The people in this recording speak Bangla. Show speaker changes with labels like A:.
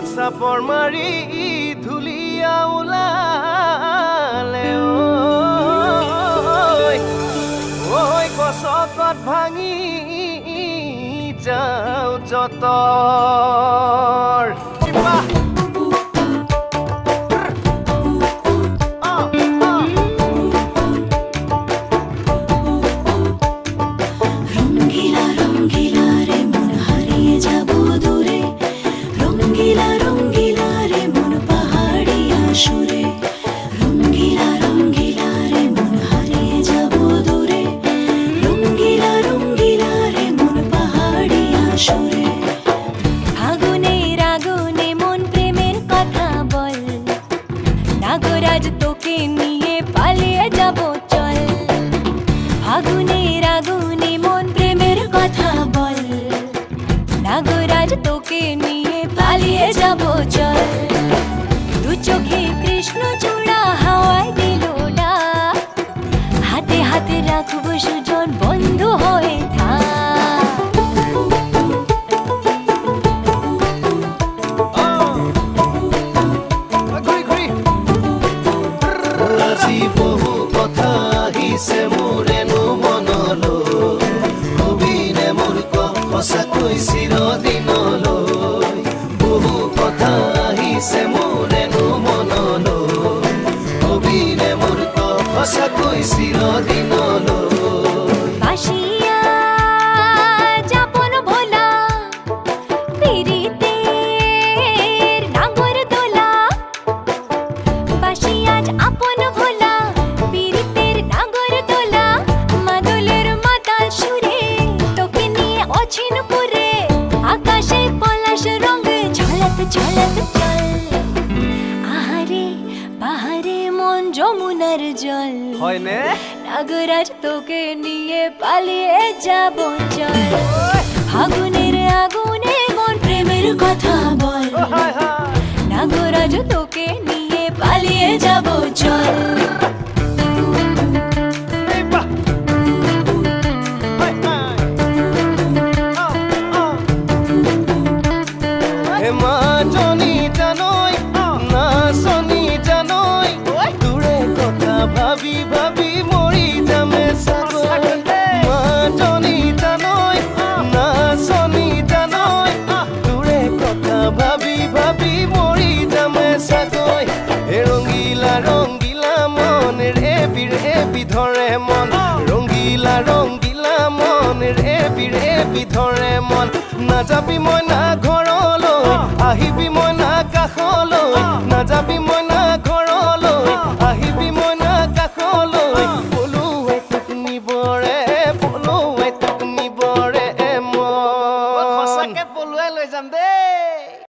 A: চাপৰ মাৰি ধুলিয়া ওলালে ঐ গছকত ভাঙি যাওঁ যতৰ
B: নাগরাজ তোকে নিয়ে পালিয়ে যাব চল আগুনের আগুনে মন প্রেমের কথা বল নাগরাজ তোকে নিয়ে পালিয়ে যাব চল দু চোখে কৃষ্ণ চূড়া হাওয়ায় দিল ডাক হাতে হাতে রাখবো সুজন বন্ধু হয়ে
A: বহু কথা আহিছে মোৰেনো মনলৈ কবিনে মোৰ সঁচাকৈ চিৰদিনলৈ বহু কথা আহিছে মোৰেনো মনলৈ কবিনে মোৰ সঁচাকৈ চিৰদিনলৈ যমুনার জল
B: হয়নে নাগরাজ তোকে নিয়ে পালিয়ে যাব চল আগুনের আগুনে মন প্রেমের কথা বল নাগরাজ তোকে নিয়ে পালিয়ে যাব চল
A: ভাবি ভাবি মৰি যামে চাগৈ মাজনী জানৈ নাচনী জানৈ তোৰে কথা ভাবি ভাবি মৰি যামে চাগৈ ৰঙিলা ৰঙিলা মন ৰেবি ধৰে মন ৰঙিলা ৰঙিলা মন ৰেবি ধৰে মন নাযাবি মই না ঘৰলৈ আহিবি মই না কাষলৈ নাযাবি মই